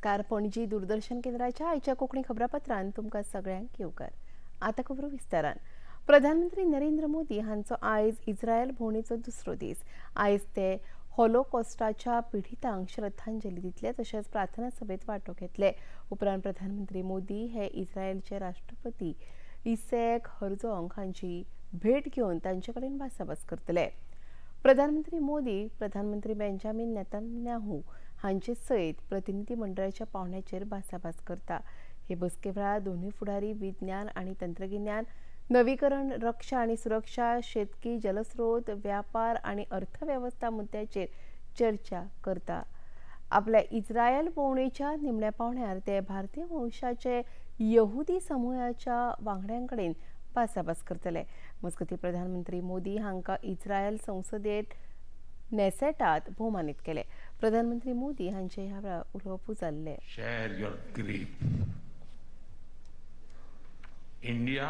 नमस्कार. पणजी दूरदर्शन केंद्राच्या आयच्या कोंकणी खबरापत्रांत तुमकां सगळ्यांक येवकार. आता खबरो विस्तारान. प्रधानमंत्री नरेंद्र मोदी हांचो आयज इस्रायल भोंवडेचो दुसरो दीस. आयज ते हॉलोकॉस्टाच्या पिडितांक श्रद्धांजली दितले तशेंच प्रार्थना सभेत वांटो घेतले. उपरांत प्रधानमंत्री मोदी हे इस्रायलचे राष्ट्रपती इसॅक हर्जोग हांची भेट घेवन तांचे कडेन भासाभास करतले. प्रधानमंत्री मोदी प्रधानमंत्री बेंजामिन नेतन्याहू हांचे सयत प्रतिनिधी मंडळाच्या पावंड्याचेर भासाभास करता. हे बसके वेळार दोनूय फुडारी विज्ञान आनी तंत्रगिन्यान, नवीकरण, रक्षा आनी सुरक्षा, शेतकी, जलस्रोत, व्यापार आनी अर्थवेवस्था मुद्द्याचेर चर्चा करता. आपल्या इस्रायल भोंवडेच्या निमण्या पावंड्यार ते भारतीय वंशाचे यहुदी समुहाच्या वांगड्यांकडेन भासाभास करतले. मजगतीं प्रधानमंत्री मोदी हांकां इस्रायल संसदेंत नेसेटात भोवमानीत केले. प्रधानमंत्री मोदी हांचे ह्या वेळार उलोवप जाल्ले. Share your grief. India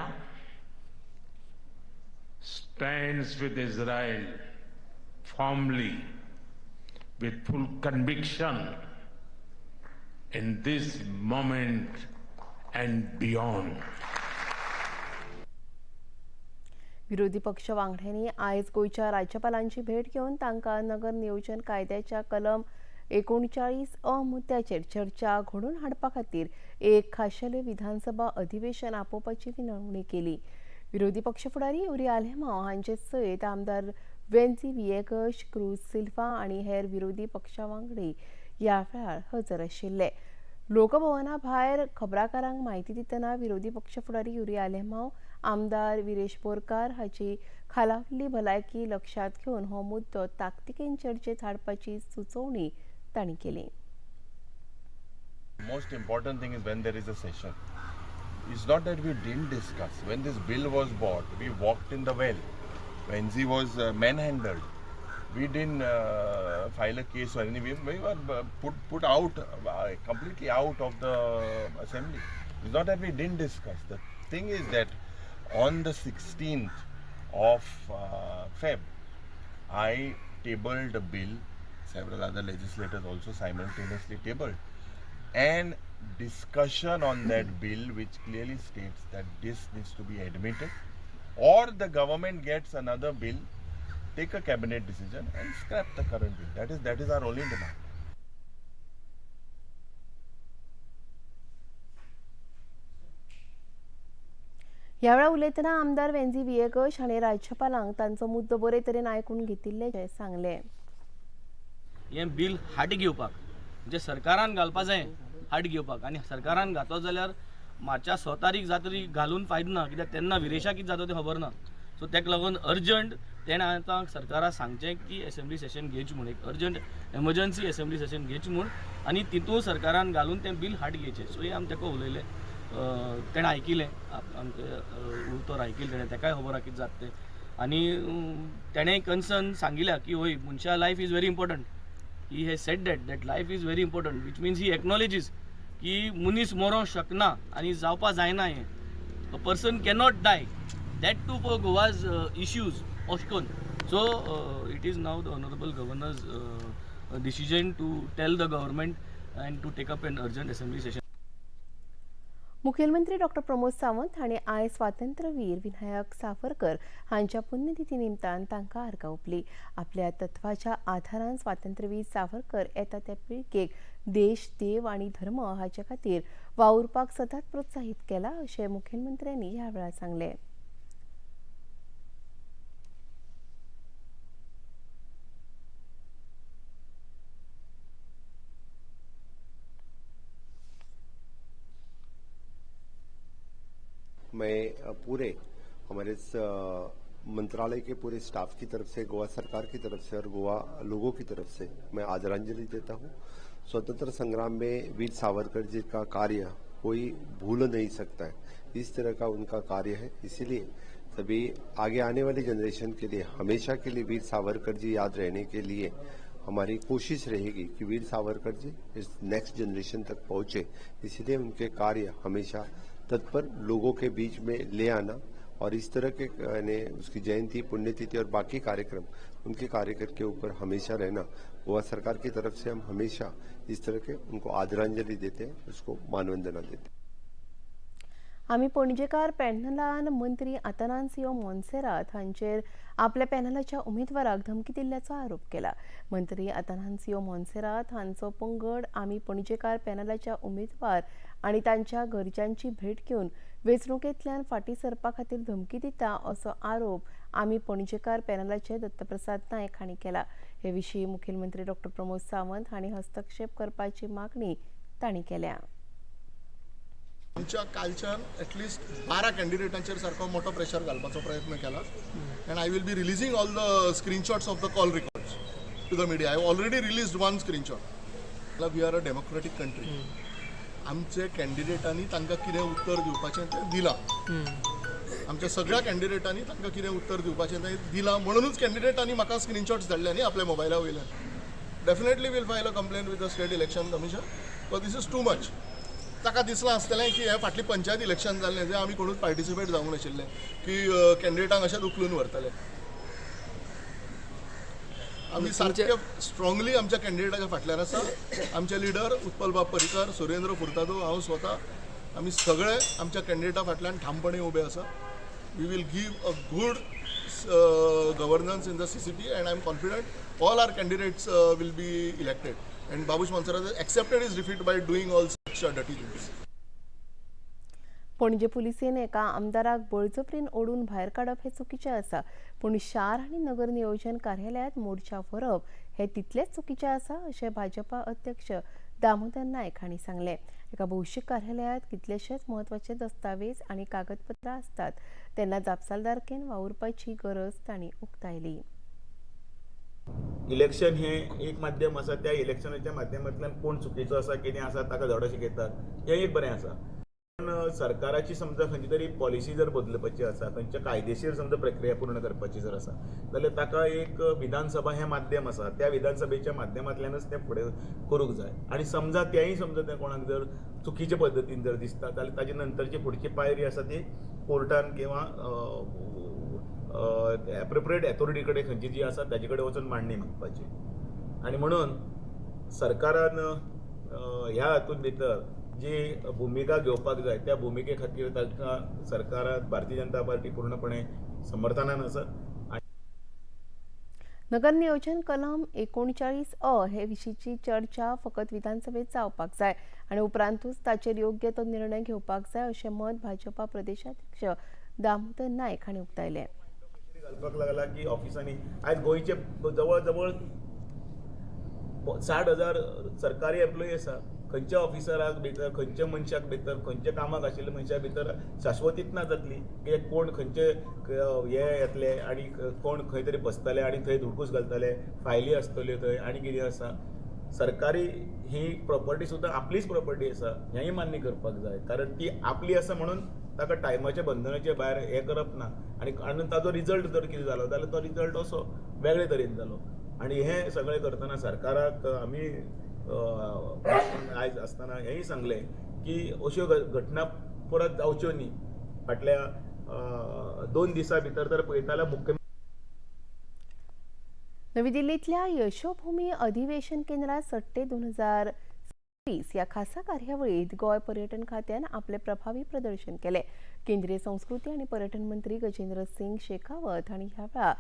stands with Israel firmly, with full conviction in this moment and beyond. विरोधी पक्ष वांगड्यांनी आयज गोंयच्या राज्यपालांची भेट घेवन तांकां नगर नियोजन कायद्याच्या कलम 39 मुद्द्याचेर चर्चा घडोवन हाडपा खातीर एक खाशेले विधानसभा अधिवेशन आपोवपाची विनवणी केली. विरोधी पक्ष फुडारी युरी आलेमांव हांचे सयत आमदार वेन्झी विएगस, क्रूज सिल्वा आनी हेर विरोधी पक्षा वांगडी ह्या वेळार हजर आशिल्ले. लोकभवना भायर खबराकारांक म्हायती दितना विरोधी पक्ष फुडारी युरी आलेमांव आमदार विरेश बोरकार हाची खालावल्ली भलायकी लक्षांत घेवन हो मुद्दो ताकतिकेन चर्चेत हाडपाची सुचोवणी तांणी केली. Most important thing is when there is a session. It's not that we didn't discuss. When this bill was brought, we walked in the well. When he was manhandled, we didn't file a case or anything. We were put out, completely out of the assembly. It's not that we didn't discuss. The thing is that on the 16th of Feb, I tabled a bill. Several other legislators also simultaneously tabled. And discussion on that bill which clearly states that this needs to be admitted, or the government gets another bill, take a cabinet decision and scrap the current bill. That is our only demand. ह्या वेळार उलयतना आमदार वेन्झी विएगस हांणी राज्यपालांक तांचो मुद्दो बरे तरेन आयकून घेतिल्लें सांगलें. हे बिल हाट घेवपाक म्हणजे सरकारान घालपा जाय हाट घेवपाक, आनी सरकारान घातो जाल्यार मार्चा 6 तारीख जातरी घालून फायदो ना, कित्याक तेन्ना विरेशाक कितें जाता तें खबर ना. सो तेका लागून अर्जंट तेणें आतां सरकाराक सांगचें की असेंब्ली सेशन घेवचें म्हूण, एक अर्जंट एमर्जन्सी असेंब्ली सेशन घेवचें म्हूण, आनी तितून सरकारान घालून तें बिल हाट घेवचें. सो हे आमी तेका उलयलें, तेणें आयकिलें, आमचें उतर आयकिलें तेणें, तेकाय खबर आहा कितें जाता तें. आनी तेणें कन्सर्न सांगिल्ल्या की वय मनशा life is very important. He has said that life is very important, which means he acknowledges की मनीस मरोंक शकना आनी जावपा जायना. हें a person cannot die, that too for Goa's issues अशें. So it is now the honorable governor's decision to tell the government and to take up an urgent assembly session. मुखेलमंत्री डॉ. प्रमोद सावंत हांणी आयज स्वातंत्र्यवीर विनायक सावरकर हांच्या पुण्यतिथी निमतान तांकां आर्गां ओंपली. आपल्या तत्वाच्या आधारान स्वातंत्र्यवीर सावरकर येता त्या पिळगेक देश, देव आनी धर्म हाचे खातीर वावुरपाक सदांच प्रोत्साहीत केला अशें मुखेलमंत्र्यांनी ह्या वेळार सांगलें. मैं पूरे हमारे मंत्रालय के पूरे स्टाफ की तरफ से, गोवा सरकार की तरफ से और गोवा लोगों की तरफ से मैं आदरांजलि देता हूं. स्वतंत्र संग्राम में वीर सावरकर जी का कार्य कोई भूल नहीं सकता है. इस तरह का उनका कार्य है, इसीलिए सभी आगे आने वाली जनरेशन के लिए हमेशा के लिए वीर सावरकर जी याद रहने के लिए हमारी कोशिश रहेगी कि वीर सावरकर जी इस नेक्स्ट जनरेशन तक पहुंचे. इसीलिए उनके कार्य हमेशा तत्पर लोगों के बीच में ले आना और इस तरह के उसकी जयंती, पुण्यतिथि और बाकी कार्यक्रम, उनके कार्यक्रम के ऊपर हमेशा रहना, गोवा सरकार की तरफ से हम हमेशा इस तरह के उनको आदरांजलि देते हैं, उसको मानवंदना देते हैं. आम्ही पणजेकार पॅनलान मंत्री आतानासियो मोन्सेरात हांचेर आपल्या पॅनलाच्या उमेदवाराक धमकी दिल्ल्याचो आरोप केला. मंत्री आतानासियो मोन्सेरात हांचो पंगड आम्ही पणजेकार पॅनलाच्या उमेदवार आणि तांच्या घरच्यांची भेट घेवन वेंचणुकेंतल्यान फाटीं सरपा खातीर धमकी दिता असो आरोप आम्ही पणजेकार पॅनलाचे दत्तप्रसाद नायक हांणी केला. हे विशीं मुखेलमंत्री डॉ. प्रमोद सावंत हांणी हस्तक्षेप करपाची मागणी तांणी केल्या. आमच्या कालच्यान एटलिस्ट 12 कॅन्डिडेटांचेर सारको मोठो प्रेशर घालपाचो प्रयत्न केला and I will be releasing all the screenshots of the call records to the media. I have already released one screenshot. We are a democratic country. आमचे कॅन्डिडेटांनी तांकां कितें उत्तर दिवपाचें तें दिलां. आमच्या सगळ्या कॅन्डिडेटांनी तांकां कितें उत्तर दिवपाचें तें दिलां म्हणूनच कॅन्डिडेटांनी म्हाका स्क्रीनशॉट्स धाडले न्ही आपल्या मोबायला वयल्यान. Definitely will file a complaint with the state election commission because this is too much. ताका दिसलां आसतलें की हे फाटली पंचायत इलेक्शन जाल्लें जे आमी कोणूच पार्टिसिपेट जावंक नाशिल्ले की कॅन्डिडेटांक अशेंच उखलून व्हरतले. आमी सारके स्ट्रॉंगली आमच्या कॅन्डिडेटाच्या फाटल्यान आसा. आमचे लिडर उत्पल बाब परिकर, सुरेंद्र फुर्तादो, हांव स्वता आमी सगळे आमच्या कॅन्डिडेटा फाटल्यान ठामपणे उबे आसा. We will give a good governance in the CCP and I am confident all our candidates will be elected. And Babush Monserrat has accepted his defeat by doing all such dirty things. पणजे पुलिसेन एका आमदाराक बळजबरीन ओडून भायर काडप हे चुकीचे आसा, पूण शार आनी नगर नियोजन कार्यालयात मोर्चा व्हरप हे तितलेच चुकीचे आसा अशें भाजपा अध्यक्ष दामोदर नायक हांणी सांगलें. एका भौशीक कार्यालयात कितलेशेच म्हत्वाचे दस्तावेज आनी कागदपत्रां आसतात तेन्ना जापसालदारकेन वावुरपाची गरज तांणी उक्तायली. इलेक्शन हे एक माध्यम आसा. त्या इलेक्शनाच्या माध्यमांतल्यान कोण चुकीचो आसा, कितें आसा ताका धडो शिकयतात हें एक बरें आसा. पण सरकाराची समजा खंयची तरी पॉलिसी जर बदलपाची आसा, खंयच्या कायदेशीर समजा प्रक्रिया पूर्ण करपाची जर आसा जाल्यार ताका एक विधानसभा हें माध्यम आसा. त्या विधानसभेच्या माध्यमांतल्यानच तें फुडें करूंक जाय. आनी समजा तेंय समजा तें कोणाक जर चुकीच्या पद्दतीन जर दिसता जाल्यार ताजे नंतरची फुडची पायरी आसा ती कोर्टान किंवा एप्रोप्रिएट अथॉरिटी कडेन खंयची जी आसा ताजे कडेन वचून मांडणी मागपाची. आनी म्हणून सरकारान ह्या हातूंत भितर जी भुमिका घेवपाक जाय त्या भुमिके खातीर ताका सरकारान भारतीय जनता पार्टी पूर्णपणे समर्थनान आसा. नगर नियोजन कलम 39(अ) हे विशींची चर्चा फकत विधानसभेत जावपाक जाय आनी उपरांतूच ताचेर योग्य तो निर्णय घेवपाक जाय अशें मत भाजपा प्रदेशाध्यक्ष दामोदर नायक हांणी उक्तायलें. घालपाक लागला की ऑफिसांनी आयज गोंयचे जवळ जवळ 60,000 सरकारी एम्प्लॉई आसा. खंयच्या ऑफिसराक भितर, खंयच्या मनशाक भितर, खंयच्या कामाक आशिल्ल्या मनशा भितर शाश्वतीच ना जातली की कोण खंयचे हे येतले आनी कोण खंय तरी बसतले आनी थंय धुडकूस घालतले, फायली आसतल्यो थंय आनी कितें आसा. सरकारी ही प्रॉपर्टी सुद्दां आपलीच प्रॉपर्टी आसा हेंय मान्य करपाक जाय. कारण ती आपली आसा म्हणून ताका टायमाच्या बंधनाचे भायर हें करप ना. आनी ताजो रिजल्ट जर कितें जालो जाल्यार तो रिजल्ट असो वेगळे तरेन जालो. आनी हें सगळें करतना सरकाराक आमी आयज आसतना हेंय सांगलें की अश्यो घटना परत जावच्यो न्ही. फाटल्या 2 दिसां भितर तर पळयता जाल्यार मुख्यमंत्री नवी दिल्लीतल्या यशोभूमी अधिवेशन केंद्रात सट्टे 2020 या खासा कार्यावळीत गोय पर्यटन खात्यान आपले प्रभावी प्रदर्शन केले. केंद्रीय संस्कृती आणि पर्यटन मंत्री गजेंद्र सिंग शेखावत हांणी ह्या वेळा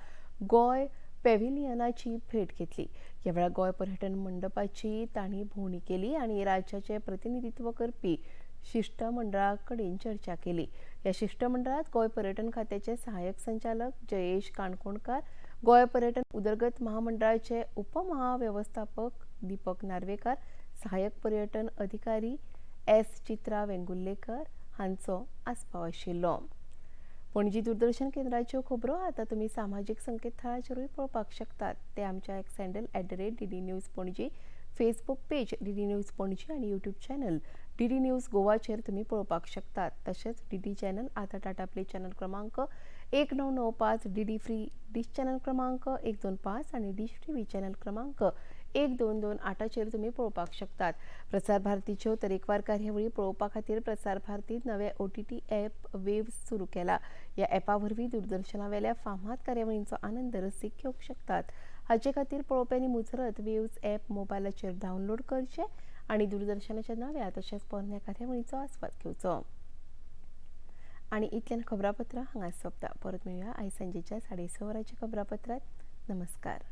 गोय पॅव्हिलियनाची भेट घेतली. ह्या वेळा गोय पर्यटन मंडपाची तांणी भोवणी केली आणि राज्याचे प्रतिनिधित्व करपी शिष्टमंडळा कडेन चर्चा केली. या शिष्टमंडळात गोय पर्यटन खात्याचे सहाय्यक संचालक जयेश काणकोणकार, गोय पर्यटन उदरगत महामंडळाचे उपमहाव्यवस्थापक दीपक नार्वेकार, सहाय्यक पर्यटन अधिकारी एस चित्रा वेंगुर्लेकर हांचो आस्पाव आशिल्लो. पणजी दूरदर्शन केंद्राच्यो खबरो आता तुम्ही सामाजीक संकेतथळाचेरूय पळोवपाक शकतात. ते आमच्या x handle @DD news Panaji, Facebook page DD news Panaji आणि यूट्यूब चॅनल DD न्यूज गोवाचेर तुम्ही पळोवपाक शकतात. तसेच DD चॅनल आता टाटा प्ले चॅनल क्रमांक 1995, DD फ्री डिश चॅनल क्रमांक 125 आणि डिश टीव्ही चॅनल क्रमांक 1228 तुमी पळोवपाक शकतात. प्रसार भारतीच्यो तरेकवार कार्यावळी पळोवपा खातीर प्रसार भारतीन नवे OTT ॲप वेव्स सुरू केला. ह्या ॲपा वरवीं दूरदर्शना वेल्या फामाद कार्यावळींचो आनंद रसीक घेवंक शकतात. हाचे खातीर पळोवप्यांनी मुजरत वेव्स ॲप मोबायलाचेर डावनलोड करचें आनी दूरदर्शनाच्या नव्या तशेंच पोरन्या कार्यावळींचो आस्वाद घेवचो. आनी इतल्यान खबरापत्रां हांगा सोंपता. परत मेळुया आयज सांजेच्या 6:30 वरांच्या खबरापत्रांत. नमस्कार.